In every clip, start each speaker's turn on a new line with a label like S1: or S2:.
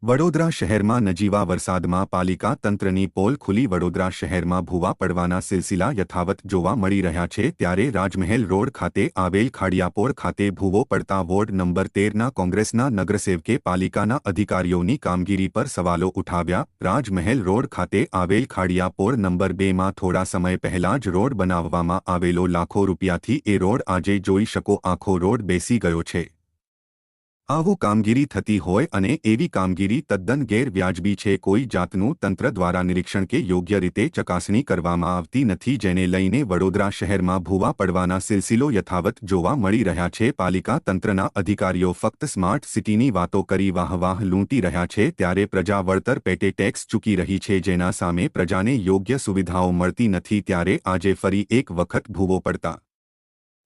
S1: વડોદરા શહેરમાં નજીવા વરસાદમાં પાલિકા તંત્રની પોલ ખુલી વડોદરા શહેરમાં ભૂવા પડવાના સિલસિલા યથાવત જોવા મળી રહ્યા છે ત્યારે રાજમહેલ રોડ ખાતે આવેલ ખાડિયાપોર ખાતે ભૂવો પડતા વોર્ડ નંબર 13ના કોંગ્રેસના નગરસેવકે પાલિકાના અધિકારીઓની કામગીરી પર સવાલો ઉઠાવ્યા। રાજમહેલ રોડ ખાતે આવેલ ખાડિયાપોર નંબર 2માં થોડા સમય પહેલા જ રોડ બનાવવામાં આવેલો લાખો રૂપિયાથી એ રોડ આજે જોઈ શકો આખો રોડ બેસી ગયો છે। આવું કામગીરી થતી હોય અને એવી કામગીરી તદ્દન ગેરવ્યાજબી છે। કોઈ જાતનું તંત્ર દ્વારા નિરીક્ષણ કે યોગ્ય રીતે ચકાસણી કરવામાં આવતી નથી, જેને લઈને વડોદરા શહેરમાં ભૂવા પડવાના સિલસિલો યથાવત જોવા મળી રહ્યા છે। પાલિકા તંત્રના અધિકારીઓ ફક્ત સ્માર્ટ સિટીની વાતો કરી વાહવાહ લૂંટી રહ્યા છે, ત્યારે પ્રજા વળતર પેટે ટેક્સ ચૂકી રહી છે, જેના સામે પ્રજાને યોગ્ય સુવિધાઓ મળતી નથી। ત્યારે આજે ફરી એક વખત ભૂવો પડતા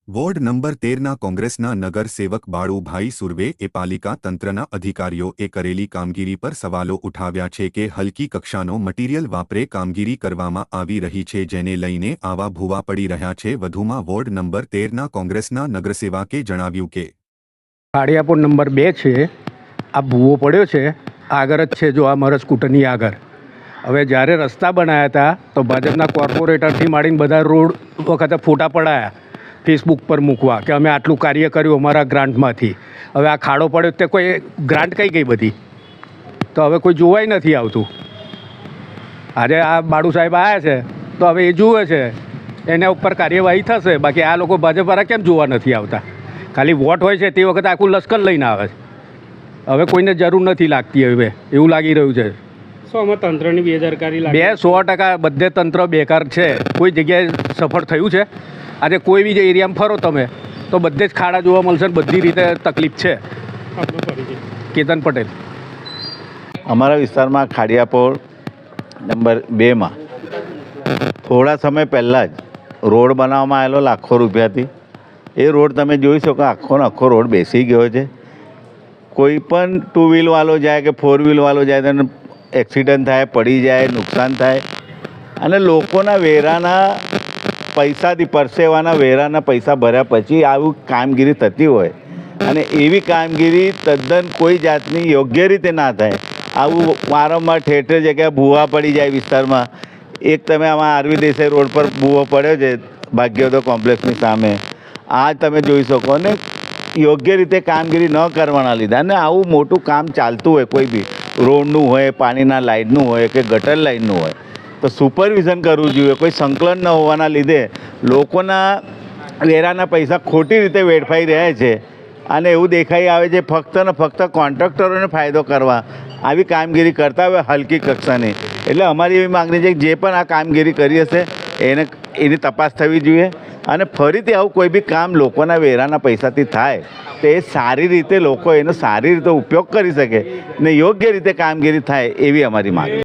S1: વોર્ડ નંબર 13ના કોંગ્રેસના નગરસેવક બાળુભાઈ સુરવે એ પાલિકા તંત્રના અધિકારીઓએ કરેલી કામગીરી પર સવાલો ઉઠાવ્યા છે કે હલકી કક્ષાનો મટીરિયલ વાપરે કામગીરી કરવામાં આવી રહી છે, જેને લઈને આવા ભૂવા પડી રહ્યા છે। વધુમાં વોર્ડ નંબર 13ના કોંગ્રેસના નગરસેવકે જણાવ્યું કે
S2: ખાડિયાપોર નંબર 2 છે, આ ભૂવો પડ્યો છે, આગળ જ છે, જો આ મારા સ્કૂટરની આગળ। હવે જ્યારે રસ્તા બનાવ્યા હતા તો ભાજપના કોર્પોરેટરથી માંડીને બધા રોડ વખતે ફોટા પડાયા ફેસબુક પર મૂકવા કે અમે આટલું કાર્ય કર્યું અમારા ગ્રાન્ટમાંથી। હવે આ ખાડો પડ્યો તે કોઈ ગ્રાન્ટ કઈ ગઈ બધી, તો હવે કોઈ જોવાય નથી આવતું। આજે આ બાળુ સાહેબ આવ્યા છે તો હવે એ જુએ છે, એના ઉપર કાર્યવાહી થશે। બાકી આ લોકો ભાજપવાળા કેમ જોવા નથી આવતા? ખાલી વોટ હોય છે તે વખતે આખું લશ્કર લઈને આવે છે। હવે કોઈને જરૂર નથી લાગતી, હવે એવું લાગી રહ્યું છે।
S3: આમાં તંત્રની બેદરકારી
S2: 100% બધે તંત્ર બેકાર છે, કોઈ જગ્યાએ સફળ થયું છે? આજે કોઈ બી એરિયામાં ફરો તમે તો બધે જ ખાડા જોવા મળશે, બધી રીતે તકલીફ છે। કેતન પટેલ।
S4: અમારા વિસ્તારમાં ખાડિયાપોર નંબર 2માં થોડા સમય પહેલાં જ રોડ બનાવવામાં આવેલો લાખો રૂપિયાથી। એ રોડ તમે જોઈ શકો આખો રોડ બેસી ગયો છે। કોઈ પણ 2 વ્હીલવાળો જાય કે 4 વ્હીલવાળો જાય તેને એક્સિડન્ટ થાય, પડી જાય, નુકસાન થાય, અને લોકોના વેરાના પૈસાથી પરસેવાના વેરાના પૈસા ભર્યા પછી આવું કામગીરી થતી હોય અને એવી કામગીરી તદ્દન કોઈ જાતની યોગ્ય રીતે ના થાય। આવું વારંવાર ઠેર ઠેર જગ્યાએ ભૂવા પડી જાય વિસ્તારમાં। એક તમે આમાં આરવી દેસાઈ રોડ પર ભૂવો પડ્યો છે ભાગ્યોદય કોમ્પ્લેક્સની સામે, આ તમે જોઈ શકો। ને યોગ્ય રીતે કામગીરી ન કરવાના લીધે અને આવું મોટું કામ ચાલતું હોય, કોઈ બી રોડનું હોય, પાણીના લાઇનનું હોય કે ગટર લાઇનનું હોય, તો સુપરવિઝન કરવું જોઈએ। કોઈ સંકલન ન હોવાના લીધે લોકોના વેરાના પૈસા ખોટી રીતે વેડફાઈ રહ્યા છે અને એવું દેખાઈ આવે છે ફક્ત ને ફક્ત કોન્ટ્રાક્ટરોને ફાયદો કરવા આવી કામગીરી કરતા હોય હલકી કક્ષાની। એટલે અમારી એવી માગણી છે કે જે પણ આ કામગીરી કરી હશે એની તપાસ થવી જોઈએ અને ફરીથી આવું કોઈ બી કામ લોકોના વેરાના પૈસાથી થાય તો એ સારી રીતે લોકો એનો સારી રીતે ઉપયોગ કરી શકે ને યોગ્ય રીતે કામગીરી થાય એવી અમારી માગણી।